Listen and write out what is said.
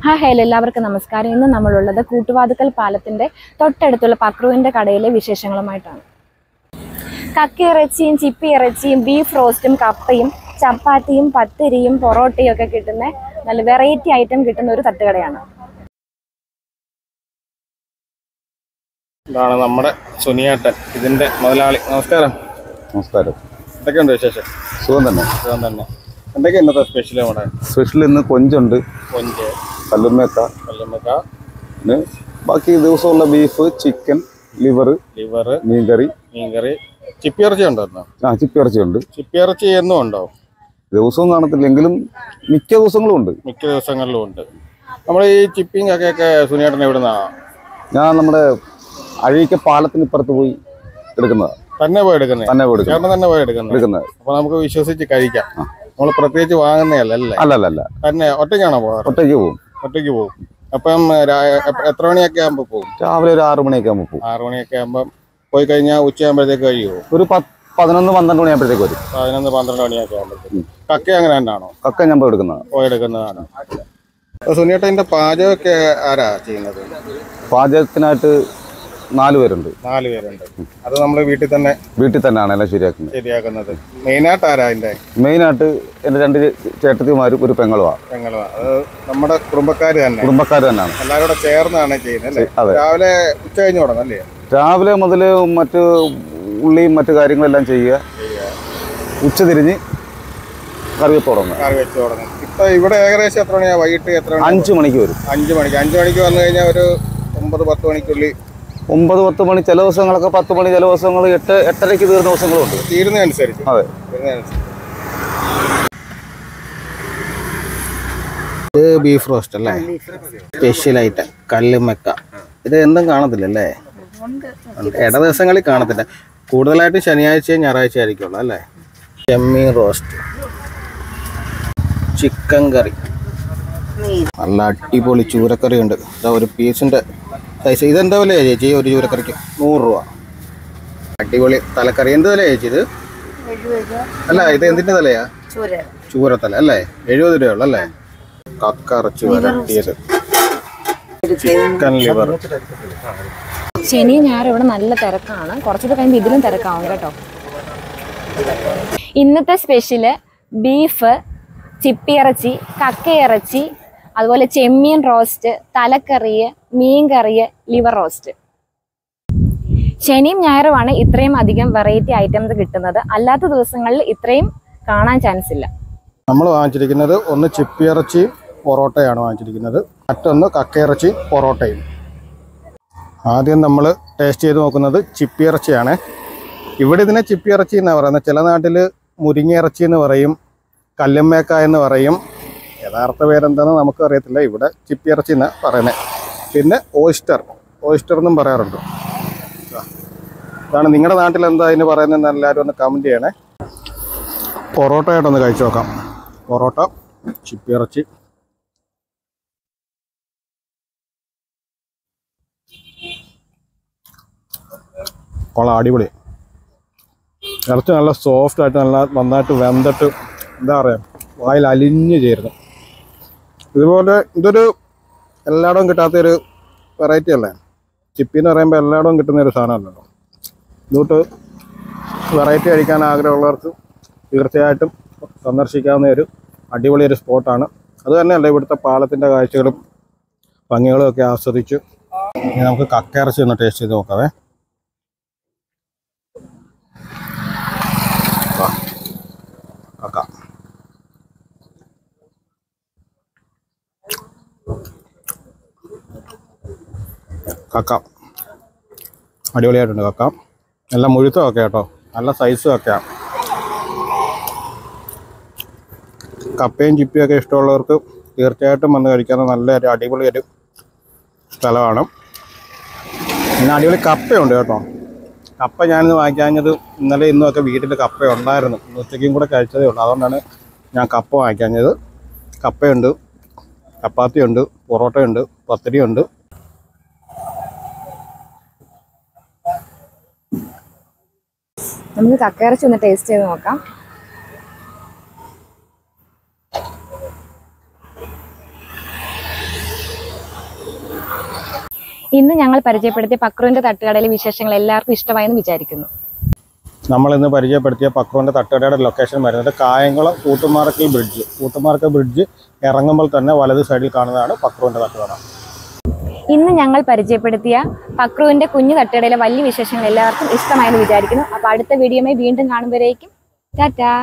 Hi hello എല്ലാവർക്കും നമസ്കാരം. ഇന്ന് നമ്മളുള്ളത് കൂട്ടുവാതുക്കൽ പാലത്തിൻ്റെ തൊട്ടടുത്തുള്ള പക്രുവിൻ്റെ കടയിലെ വിശേഷങ്ങളുമായിട്ടാണ്. കക്കയിറച്ചിയും ചിപ്പി ഇറച്ചിയും ബീഫ് റോസ്റ്റും കപ്പയും ചപ്പാത്തിയും പത്തിരിയും പൊറോട്ടയും ഒക്കെ കിട്ടുന്ന നല്ല വെറൈറ്റി ഐറ്റം കിട്ടുന്ന ഒരു തട്ടുകടയാണ്. ഇതാണ് നമ്മുടെ സുനിയേട്ടൻ, ഇതിൻ്റെ മുതലാളി. നമസ്കാരം. നമസ്കാരം. എന്തൊക്കെയുണ്ട് വിശേഷം? സുഖം തന്നെ. എന്തൊക്കെയാണ് ഇന്നത്തെ സ്പെഷ്യൽ? നമ്മുടെ സ്പെഷ്യൽ ഇന്ന് കൊഞ്ചുണ്ട്, കൊഞ്ച്, കല്ലുമ്മേക്ക, പിന്നെ ബാക്കി ദിവസമുള്ള ബീഫ്, ചിക്കൻ, ലിവർ, മീൻകറി. ചിപ്പി ഇറച്ചി ഉണ്ടോ? ചിപ്പി ഇറച്ചിയുണ്ട്. ചിപ്പി ഇറച്ചി എന്നും ഉണ്ടോ? ദിവസവും കാണത്തില്ല, എങ്കിലും മിക്ക ദിവസങ്ങളിലും ഉണ്ട്. നമ്മൾ ഈ ചിപ്പിയും കക്കയൊക്കെ സുനിയേട്ടൻ എവിടുന്നാ? ഞാൻ നമ്മുടെ അഴീക്ക പാലത്തിന് ഇപ്പുറത്ത് പോയി എടുക്കുന്നതാണ്. തന്നെ പോയി എടുക്കുന്നത്. അപ്പൊ നമുക്ക് വിശ്വസിച്ച് കഴിക്കാം. നമ്മൾ പ്രത്യേകിച്ച് വാങ്ങുന്നതല്ലേ? അല്ല, തന്നെ ഒറ്റയ്ക്കാണോ പോകാറ്? ഒറ്റയ്ക്ക് പോകും. അപ്പം എത്ര മണിയൊക്കെ ആകുമ്പോൾ പോകും? രാവിലെ ഒരു 6 മണിയൊക്കെ ആകുമ്പോൾ പോകും. 6 മണിയൊക്കെ ആകുമ്പോൾ പോയി കഴിഞ്ഞാൽ ഉച്ചയാകുമ്പോഴത്തേക്ക് കഴിയുമോ? ഒരു 11-12 മണിയാകുമ്പോഴത്തേക്ക് വരും. 11-12 മണിയൊക്കെ ആകുമ്പോഴത്തേക്ക്. കക്ക അങ്ങനെ തന്നെയാണോ? കക്ക ഞാൻ പോയി എടുക്കുന്നതാണ്. സുനിയേട്ടൻ്റെ പാചകമൊക്കെ ആരാ ചെയ്യുന്നത്? പാചകത്തിനായിട്ട് 4 പേരുണ്ട്. അത് നമ്മൾ വീട്ടിൽ തന്നെയാണ് എല്ലാം ശരിയാക്കുന്നത്. മെയിനായിട്ട് ആരാ? മെയിനായിട്ട് എൻ്റെ 2 ചേട്ടത്തിമാരും ഒരു പെങ്ങളുമാണ്. അത് നമ്മുടെ കുടുംബക്കാർ തന്നെയാണ്. എല്ലാവരും കൂടെ ചേർന്നാണ് ചെയ്യുന്നത്. രാവിലെ ഉച്ച കഴിഞ്ഞ് തുടങ്ങല്ലേ? രാവിലെ മുതൽ മറ്റ് ഉള്ളിയും മറ്റു കാര്യങ്ങളെല്ലാം ചെയ്യുക. ഉച്ച തിരിഞ്ഞ് കറി വെച്ച് തുടങ്ങും. ഇപ്പൊ ഇവിടെ ഏകദേശം എത്ര മണിയാ? വൈകിട്ട് എത്ര മണി? 5 മണിക്ക് വരും. 5 മണിക്ക് വന്നു കഴിഞ്ഞാൽ ഒരു 9-10 മണിക്കുള്ളിൽ. 9-10 മണി, ചില ദിവസങ്ങളൊക്കെ 10 മണി, ചില ദിവസങ്ങൾ 8-8:30 തീർന്ന ദിവസങ്ങളുണ്ട്. തീരുന്നതനുസരിച്ച്. അതെ. ഇത് ബീഫ് റോസ്റ്റ് അല്ലേ? സ്പെഷ്യലായിട്ട് കല്ലുമ്മക്ക. ഇത് എന്തും കാണത്തില്ലല്ലേ? ഇട ദിവസങ്ങളിൽ കാണത്തില്ല. കൂടുതലായിട്ട് ശനിയാഴ്ചയും ഞായറാഴ്ച ആയിരിക്കുള്ളൂ അല്ലേ? ചെമ്മീൻ റോസ്റ്റ്, ചിക്കൻ കറി, നല്ല അടിപൊളി ചൂരക്കറി ഉണ്ട്. ഒരു പീസിൻ്റെ സൈസ്. ഇതെന്താ വിലയാണ് ചേച്ചി ഒരു ചൂരക്കറിക്ക്? 100 രൂപ. അടിപൊളി തലക്കറി. എന്ത് വിലയാണ് ചേച്ചി ഇത്? അല്ല, ഇത് എന്തിൻ്റെ തലയാ? ചൂരത്തല അല്ലേ? 70 രൂപയുള്ളൂ അല്ലേ? കക്ക ഇറച്ചി വരട്ടിയത്, ചിക്കൻ ലിവർ. ശനി ഞായർ ഇവിടെ നല്ല തിരക്കാണ്. കുറച്ചുകൂടെ കഴിയുമ്പോൾ ഇതിലും തിരക്കാവും കേട്ടോ. ഇന്നത്തെ സ്പെഷ്യല് ബീഫ്, ചിപ്പിയിറച്ചി, കക്കയിറച്ചി, അതുപോലെ ചെമ്മീൻ റോസ്റ്റ്, തലക്കറി, മീൻകറി, ലിവർ റോസ്റ്റ്. ശനിയും ഞായറുമാണ് ഇത്രയും അധികം വെറൈറ്റി ഐറ്റംസ് കിട്ടുന്നത്. അല്ലാത്ത ദിവസങ്ങളിൽ ഇത്രയും കാണാൻ ചാൻസ് ഇല്ല. നമ്മൾ വാങ്ങിച്ചിരിക്കുന്നത് ഒന്ന് ചിപ്പിയിറച്ചി പൊറോട്ടയാണ് വാങ്ങിച്ചിരിക്കുന്നത്, മറ്റൊന്ന് കക്കയിറച്ചി പൊറോട്ടയും. ആദ്യം നമ്മൾ ടേസ്റ്റ് ചെയ്ത് നോക്കുന്നത് ചിപ്പിയിറച്ചിയാണ്. ഇവിടെ ഇതിനെ ചിപ്പിയിറച്ചി എന്നാണ് പറയുന്നത്. ചില നാട്ടിൽ മുരിങ്ങയിറച്ചി എന്ന് പറയും, കല്ലുമ്മേക്ക എന്ന് പറയും. യഥാർത്ഥ പേരെന്താണെന്ന് നമുക്ക് അറിയത്തില്ല. ഇവിടെ ചിപ്പിയിറച്ചി എന്നാണ് പറയുന്നത്. പിന്നെ ഓയിസ്റ്റർ എന്നും പറയാറുണ്ട്. ഇതാണ്. നിങ്ങളുടെ നാട്ടിൽ എന്താ അതിന് പറയുന്നതെന്ന് എല്ലാവരും ഒന്ന് കമൻറ്റ് ചെയ്യണേ. പൊറോട്ടയായിട്ടൊന്ന് കഴിച്ചു നോക്കാം. പൊറോട്ട, ചിപ്പിയിറച്ചി. കൊള്ളാം, അടിപൊളി. ഇറച്ചി നല്ല സോഫ്റ്റായിട്ട് നന്നായിട്ട് വെന്തിട്ട് എന്താ പറയുക, വായിൽ അലിഞ്ഞ് ചേരുന്നു. ഇതുപോലെ ഇതൊരു എല്ലായിടവും കിട്ടാത്തൊരു വെറൈറ്റി അല്ലേ? ചിപ്പി എന്ന് പറയുമ്പോൾ എല്ലായിടവും കിട്ടുന്നൊരു സാധനമല്ലല്ലോ. ഇതുകൊണ്ട് വെറൈറ്റി കഴിക്കാൻ ആഗ്രഹമുള്ളവർക്ക് തീർച്ചയായിട്ടും സന്ദർശിക്കാവുന്ന ഒരു അടിപൊളി ഒരു സ്പോട്ടാണ്. അത് തന്നെയല്ല, ഇവിടുത്തെ പാലത്തിൻ്റെ കാഴ്ചകളും ഭംഗികളും ഒക്കെ ആസ്വദിച്ച് ഇനി നമുക്ക് കക്കയിറച്ചി ഒന്ന് ടേസ്റ്റ് ചെയ്ത് നോക്കാവേ. കക്ക അടിപൊളിയായിട്ടുണ്ട്. കക്ക നല്ല മുഴുത്തമൊക്കെ കേട്ടോ, നല്ല സൈസും ഒക്കെയാണ്. കപ്പയും ചിപ്പിയൊക്കെ ഇഷ്ടമുള്ളവർക്ക് തീർച്ചയായിട്ടും വന്ന് കഴിക്കാൻ നല്ല ഒരു അടിപൊളി ഒരു സ്ഥലമാണ്. പിന്നെ അടിപൊളി കപ്പയുണ്ട് കേട്ടോ. കപ്പ ഞാനിന്ന് വാങ്ങിക്കാഞ്ഞത് ഇന്നലെ ഇന്നുമൊക്കെ വീട്ടിൽ കപ്പ ഉണ്ടായിരുന്നു. ഉച്ചയ്ക്കും കൂടെ കഴിച്ചതേ ഉള്ളൂ. അതുകൊണ്ടാണ് ഞാൻ കപ്പ വാങ്ങിക്കാഞ്ഞത്. കപ്പയുണ്ട്, ചപ്പാത്തിയുണ്ട്, പൊറോട്ടയുണ്ട്, പത്തിരിയുണ്ട്. നമുക്ക് കക്കയിറച്ചി ഒന്ന് ടേസ്റ്റ് ചെയ്ത് നോക്കാം. ഇന്ന് ഞങ്ങൾ പരിചയപ്പെടുത്തിയ പക്രുവിന്റെ തട്ടുകടയിലെ വിശേഷങ്ങൾ എല്ലാവർക്കും ഇഷ്ടമായെന്ന് വിചാരിക്കുന്നു. നമ്മളിന്ന് പരിചയപ്പെടുത്തിയ പക്രുവിൻ്റെ തട്ടുകടയുടെ ലൊക്കേഷൻ വരുന്നത് കായംകുളം കൂട്ടുമാർക്കൽ ബ്രിഡ്ജ് ഇറങ്ങുമ്പോൾ തന്നെ വലത് സൈഡിൽ കാണുന്നതാണ് പക്രുവിൻ്റെ തട്ടുകട. ഇന്ന് ഞങ്ങൾ പരിചയപ്പെടുത്തിയ പക്രുവിന്റെ കുഞ്ഞു തട്ടുകടയിലെ വലിയ വിശേഷങ്ങൾ എല്ലാവർക്കും ഇഷ്ടമായെന്ന് വിചാരിക്കുന്നു. അപ്പോൾ അടുത്ത വീഡിയോയുമായി വീണ്ടും കാണുമ്പോഴേക്കും ടാറ്റാ.